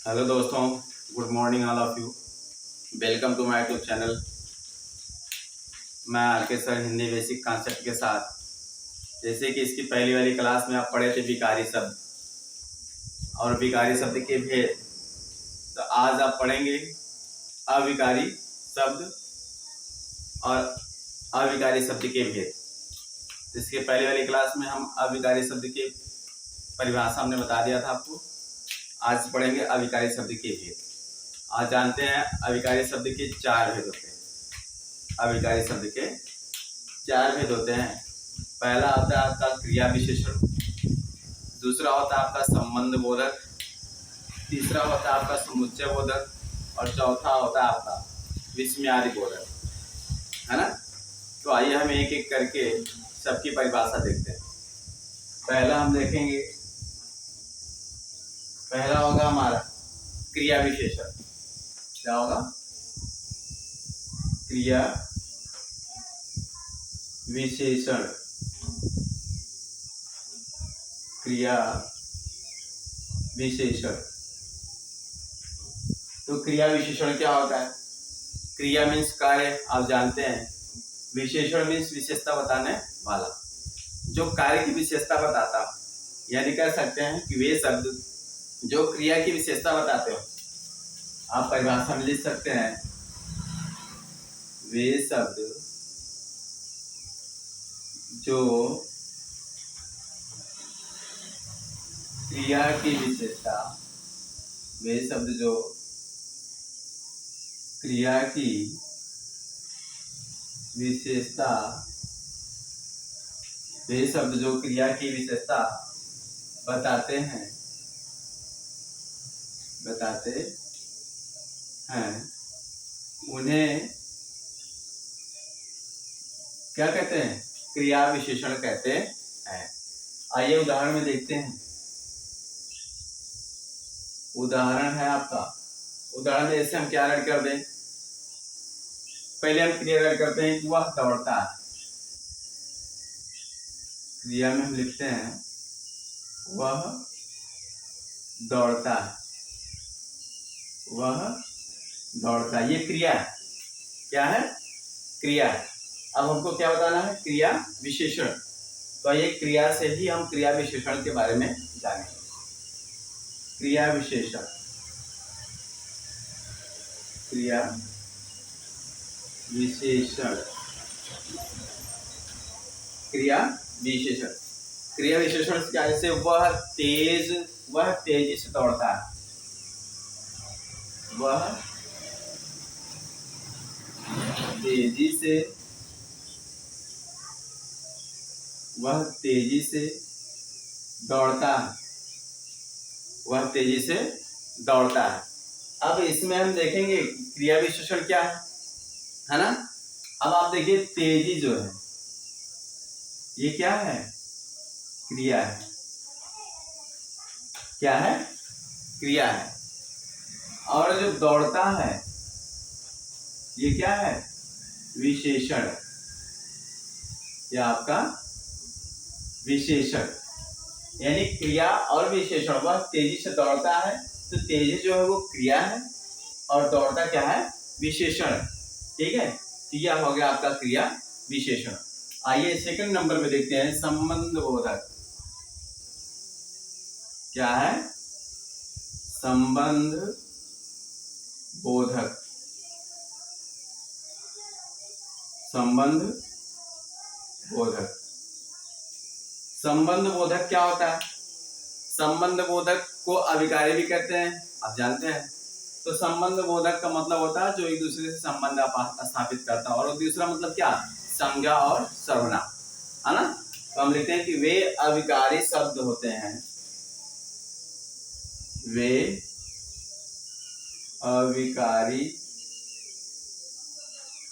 Hello दोस्तों, good morning all of you. Welcome to my YouTube channel. मैं R sir Hindi basic concept के साथ, जैसे कि इसकी पहली वाली क्लास में आप पढ़े थे विकारी शब्द और विकारी शब्द के भेद, तो आज आप पढ़ेंगे अविकारी शब्द और अविकारी शब्द के भेद। इसके पहले वाली क्लास में हम अविकारी शब्द की परिभाषा हमने बता दिया था आपको। आज पढ़ेंगे अविकारी शब्द के भेद। आज जानते हैं अविकारी शब्द के चार भेद होते हैं। अविकारी शब्द के चार भेद होते हैं। पहला होता है आपका क्रिया विशेषण, दूसरा होता है आपका संबंध बोधक, तीसरा होता है आपका समुच्चय बोधक और चौथा होता है आपका विस्मयादि बोधक, है ना। तो आइए हम एक एक करके सबकी परिभाषा देखते हैं। पहला हम देखेंगे, पहला होगा हमारा क्रिया विशेषण। क्या होगा? क्रिया विशेषण। क्रिया विशेषण। तो क्रिया विशेषण क्या होता है? क्रिया मीन्स कार्य, आप जानते हैं। विशेषण मीन्स विशेषता बताने वाला, जो कार्य की विशेषता बताता, यानी कह सकते हैं कि वे शब्द जो क्रिया की विशेषता बताते हो, आप परिभाषा में लिख सकते हैं वे शब्द जो क्रिया की विशेषता, वे शब्द जो क्रिया की विशेषता, वे शब्द जो क्रिया की विशेषता बताते हैं उन्हें क्या कहते हैं? क्रिया विशेषण कहते हैं। आइए उदाहरण में देखते हैं। उदाहरण है आपका, उदाहरण में जैसे हम क्या ऐड कर दें, पहले हम क्रिया ऐड करते हैं कि वह दौड़ता है। क्रिया में हम लिखते हैं वह दौड़ता है, वह दौड़ता है। ये क्रिया है। क्या है? क्रिया है। अब हमको क्या बताना है? क्रिया विशेषण। तो ये क्रिया से ही हम क्रिया विशेषण के बारे में जानेंगे। क्रिया विशेषण, क्रिया विशेषण, क्रिया विशेषण। क्रिया विशेषण क्या? जैसे वह तेजी से दौड़ता है, वह तेजी से, वह तेजी से दौड़ता है, वह तेजी से दौड़ता है। अब इसमें हम देखेंगे क्रिया विशेषण क्या है ना। अब आप देखिए, तेजी जो है ये क्या है? क्रिया है। क्या है? क्रिया है। और जो दौड़ता है ये क्या है? विशेषण। यह आपका विशेषण, यानी क्रिया और विशेषण। वह तेजी से दौड़ता है, तो तेजी जो है वो क्रिया है और दौड़ता क्या है? विशेषण। ठीक है, तो यह हो गया आपका क्रिया विशेषण। आइए सेकंड नंबर पे देखते हैं संबंध बोधक। क्या है? संबंध बोधक। संबंध बोधक। संबंध बोधक क्या होता है? संबंध बोधक को अविकारी भी कहते हैं, आप जानते हैं। तो संबंध बोधक का मतलब होता है जो एक दूसरे से संबंध स्थापित करता है। और दूसरा मतलब क्या? संज्ञा और सर्वनाम, है ना। तो हम लिखते हैं कि वे अविकारी शब्द होते हैं, वे अविकारी,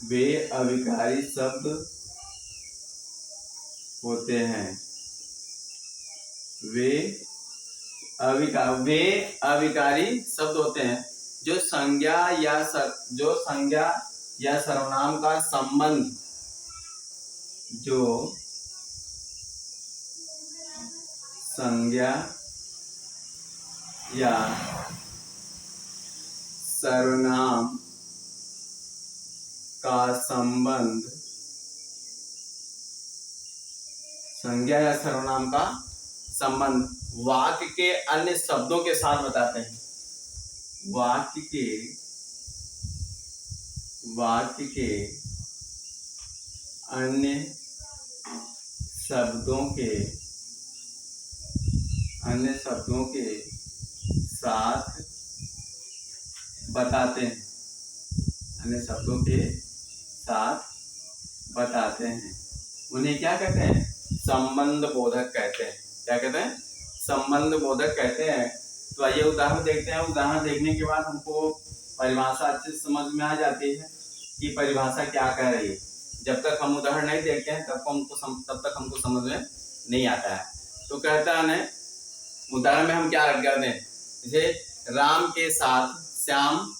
वे अविकारी शब्द होते हैं। वे अविकारी शब्द होते हैं जो संज्ञा या सर्वनाम का संबंध, जो संज्ञा या सर्वनाम का संबंध संज्ञा या सर्वनाम का संबंध वाक्य के अन्य शब्दों के साथ बताते हैं। वाक्य के अन्य शब्दों के साथ बताते हैं। अन्य शब्दों के साथ बताते हैं। उन्हें क्या कहते हैं? संबंध बोधक कहते हैं। क्या कहते हैं? संबंध बोधक कहते हैं। तो आइए उदाहरण देखते हैं। उदाहरण देखने के बाद हमको परिभाषा अच्छे से समझ में आ जाती है कि परिभाषा क्या कह रही है। जब तक हम उदाहरण नहीं देखते हैं तब तक हमको समझ में नहीं आता है। तो कहता है उदाहरण में हम क्या करते हैं, जैसे राम के साथ श्याम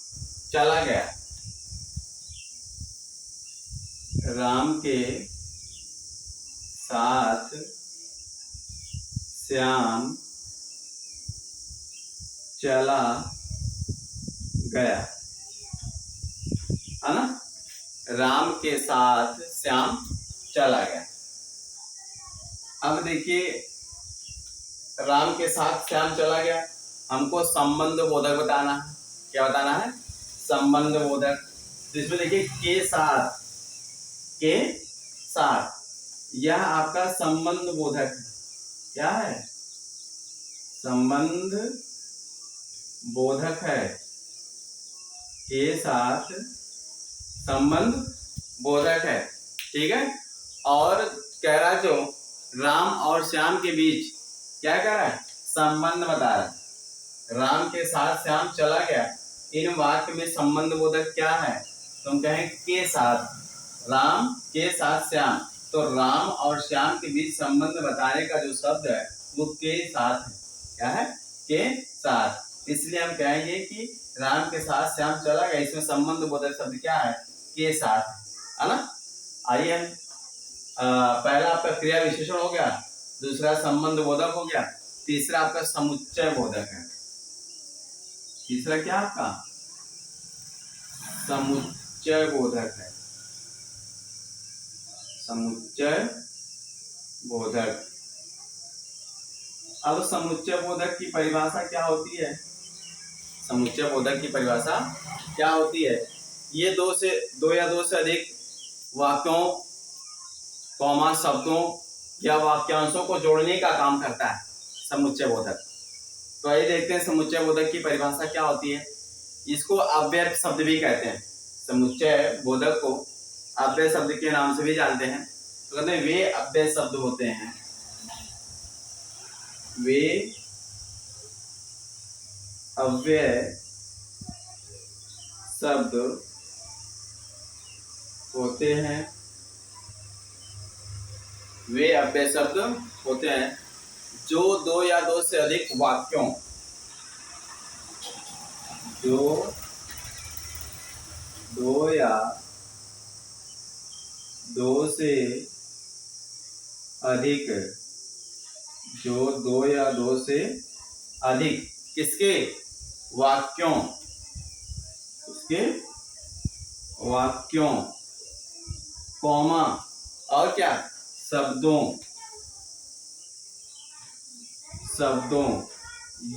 चला गया। राम के साथ श्याम चला गया, है ना। राम के साथ श्याम चला गया। अब देखिए राम के साथ श्याम चला गया, हमको संबंध बोधक बताना है। क्या बताना है? संबंध बोधक। जिसमें देखिए के साथ यह आपका संबंध बोधक है। क्या है? संबंध बोधक है। के साथ संबंध बोधक है। ठीक है। और कह रहा जो राम और श्याम के बीच क्या कह रहा है? संबंध बता रहा है। राम के साथ श्याम चला गया, इन वाक्य में संबंध बोधक क्या है? तो हम कहें के साथ, राम के साथ श्याम। तो राम और श्याम के बीच संबंध बताने का जो शब्द है वो के साथ है। क्या है? के साथ। इसलिए हम कहेंगे कि राम के साथ श्याम चला गया, इसमें संबंध बोधक शब्द क्या है? के साथ है ना। आइए पहला आपका क्रिया विशेषण हो गया, दूसरा संबंध बोधक हो गया, तीसरा आपका समुच्चय बोधक है। तीसरा क्या आपका? समुच्चय बोधक है। समुच्चय बोधक। अब समुच्चय बोधक की परिभाषा क्या होती है? समुच्चय बोधक की परिभाषा क्या होती है? ये दो या दो से अधिक वाक्यों, कॉमा, शब्दों या वाक्यांशों को जोड़ने का काम करता है समुच्चय बोधक। तो आइए देखते हैं समुच्चय बोधक की परिभाषा क्या होती है। इसको अव्यय शब्द भी कहते हैं। समुच्चय बोधक को अव्यय शब्द के नाम से भी जानते हैं। तो कहते हैं वे अव्यय शब्द होते हैं, वे अव्यय शब्द होते हैं, वे अव्यय शब्द होते हैं जो दो या दो से अधिक वाक्यों, जो दो या दो से अधिक, जो दो या दो से अधिक किसके? वाक्यों, किसके? वाक्यों, कॉमा, और क्या? शब्दों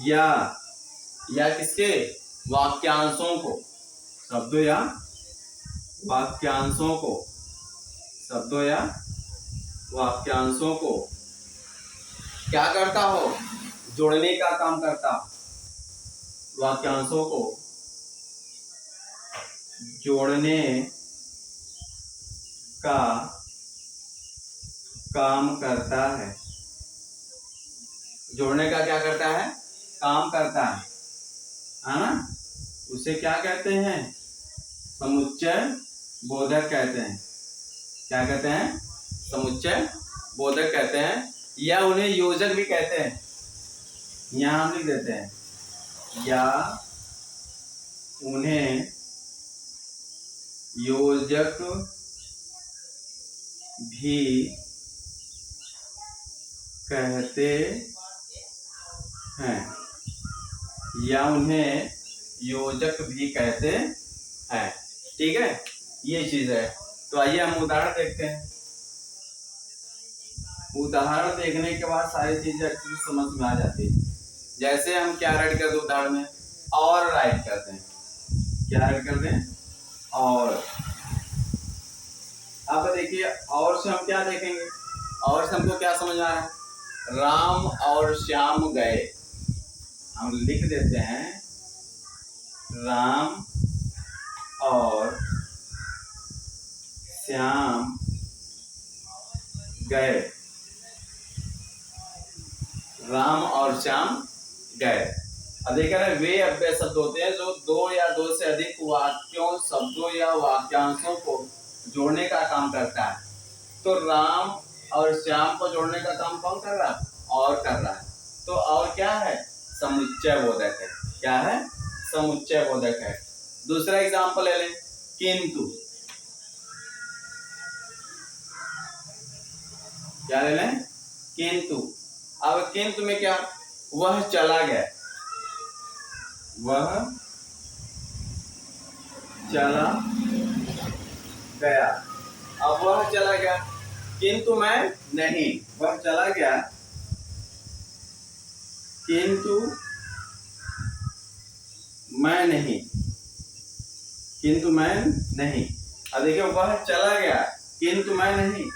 या किसके? वाक्यांशों को। शब्दों या वाक्यांशों को, शब्दों या वाक्यांशों को क्या करता हो? जोड़ने का काम करता हो। वाक्यांशों को जोड़ने का काम करता है। जोड़ने का क्या करता है? काम करता है ना। उसे क्या कहते हैं? समुच्चय बोधक कहते हैं। क्या कहते हैं? समुच्चय बोधक कहते हैं, या उन्हें योजक भी कहते हैं। यहां हम लिख देते हैं, या उन्हें योजक भी कहते हैं, या उन्हें योजक भी कहते हैं। ठीक है, ये चीज है। तो आइए हम उदाहरण देखते हैं। उदाहरण देखने के बाद सारी चीजें अच्छे से समझ में आ जाती है। जैसे हम क्या राइट करते हैं उदाहरण में, और राइट करते हैं। क्या राइट करते हैं? और। अब देखिए, और से हम क्या देखेंगे? और से हमको क्या समझ आ रहा है? राम और श्याम गए। हम लिख देते हैं राम और श्याम गए। राम और श्याम गए। अब देख रहे हैं, वे अव्यय शब्द होते हैं जो दो या दो से अधिक वाक्यों, शब्दों या वाक्यांशों को जोड़ने का काम करता है। तो राम और श्याम को जोड़ने का काम कौन कर रहा है? और कर रहा है। तो और क्या है? समुच्चय बोधक है। क्या है? समुच्चय बोधक है। दूसरा एग्जांपल ले लें, किंतु। क्या ले लें? किंतु। अब किंतु में क्या? वह चला गया। वह चला गया। अब वह चला गया, किंतु मैं नहीं। वह चला गया किंतु मैं नहीं। किंतु मैं नहीं। अब देखिए, वह चला गया किंतु मैं नहीं।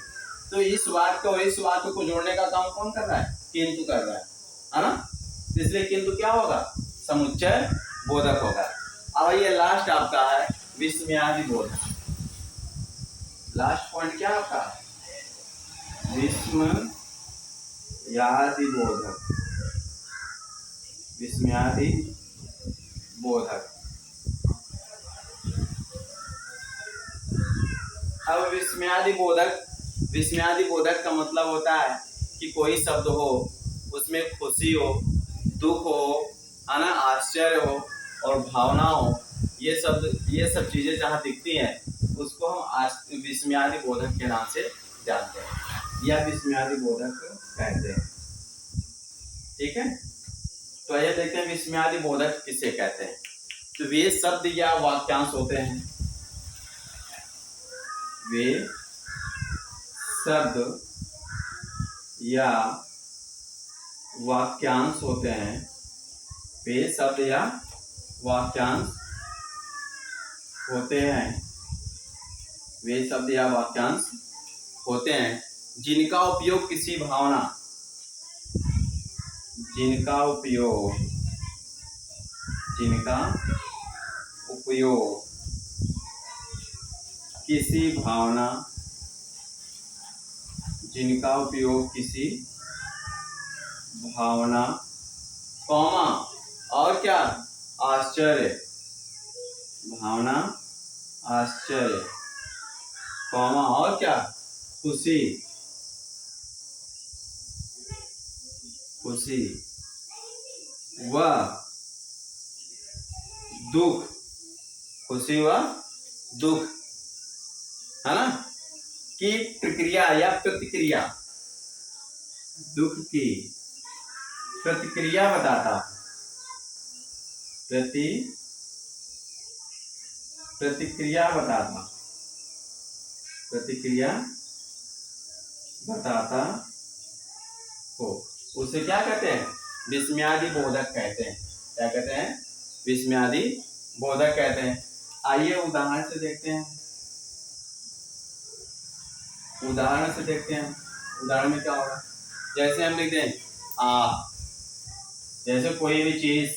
तो इस वाक्य को इस वाक्य को जोड़ने का काम कौन कर रहा है? किंतु कर रहा है ना? इसलिए किंतु क्या होगा? समुच्चय बोधक होगा। अब ये लास्ट आपका है विस्मयादि बोधक। लास्ट पॉइंट क्या आपका? विस्मयादि बोधक। विस्मयादि बोधक। अब विस्मयादि बोधक, विस्मयादि बोधक का मतलब होता है कि कोई शब्द हो, उसमें खुशी हो, दुख हो, है ना, आश्चर्य हो और भावना हो, ये सब चीजें जहाँ दिखती हैं उसको हम विस्मयादि बोधक के नाम से जानते हैं या विस्मयादि बोधक कहते हैं। ठीक है, तो आइए देखते हैं विस्मयादि बोधक किसे कहते हैं। तो वे शब्द या वाक्यांश होते हैं, वे शब्द या वाक्यांश होते हैं, वे शब्द या वाक्यांश होते हैं, वे शब्द या वाक्यांश होते हैं जिनका उपयोग किसी भावना, जिनका उपयोग किसी भावना, जिनका उपयोग किसी भावना, कौमा और क्या? आश्चर्य। भावना, आश्चर्य, कौमा और क्या? खुशी, खुशी व दुख, खुशी व दुख, है ना, की प्रक्रिया या प्रतिक्रिया, दुख की प्रतिक्रिया बताता, प्रतिक्रिया बताता, प्रतिक्रिया बताता हो, उसे क्या कहते हैं? विस्मयादि बोधक कहते हैं। क्या कहते हैं? विस्मयादि बोधक कहते हैं। आइए उदाहरण से देखते हैं। उदाहरण से देखते हैं, उदाहरण में क्या होगा? जैसे हम लिखते हैं जैसे कोई भी चीज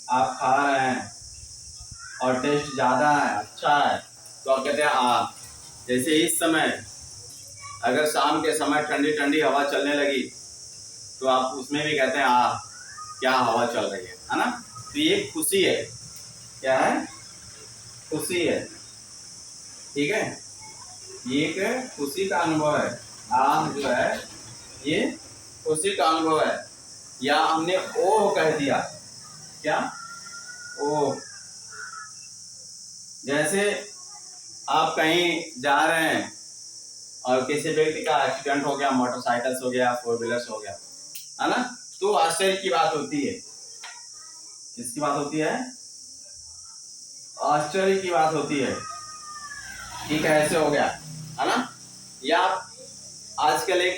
आप खा रहे हैं और टेस्ट ज्यादा है, अच्छा है, तो आप कहते हैं जैसे इस समय अगर शाम के समय ठंडी ठंडी हवा चलने लगी तो आप उसमें भी कहते हैं क्या हवा चल रही है ना? तो ये खुशी है। क्या है? खुशी है। ठीक है, ये एक खुशी का अनुभव है। जो है ये खुशी का अनुभव है। या हमने ओह कह दिया। क्या? ओह। जैसे आप कहीं जा रहे हैं और किसी व्यक्ति का एक्सीडेंट हो गया, मोटरसाइकिल हो गया, 4 व्हीलर हो गया, है ना, तो आश्चर्य की बात होती है। किसकी बात होती है? आश्चर्य की बात होती है कि कैसे हो गया, है ना। या आजकल एक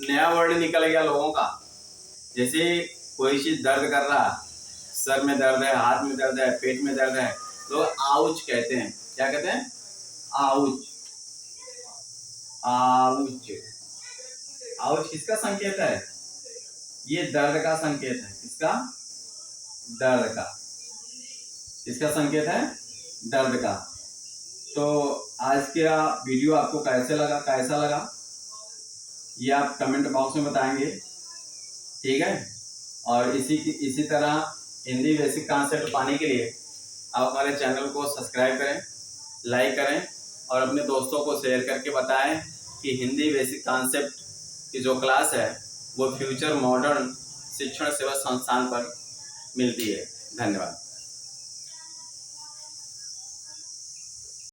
नया वर्ड निकल गया लोगों का, जैसे कोई चीज दर्द कर रहा, सर में दर्द है, हाथ में दर्द है, पेट में दर्द है, तो आउच कहते हैं। क्या कहते हैं? आउच। आउच। आउच किसका संकेत है? ये दर्द का संकेत है। किसका? दर्द का। किसका संकेत है? दर्द का। तो आज का वीडियो आपको कैसा लगा ये आप कमेंट बॉक्स में बताएंगे, ठीक है। और इसी तरह हिंदी बेसिक कॉन्सेप्ट पाने के लिए आप हमारे चैनल को सब्सक्राइब करें, लाइक करें और अपने दोस्तों को शेयर करके बताएं कि हिंदी बेसिक कॉन्सेप्ट की जो क्लास है वो फ्यूचर मॉडर्न शिक्षण सेवा संस्थान पर मिलती है। धन्यवाद।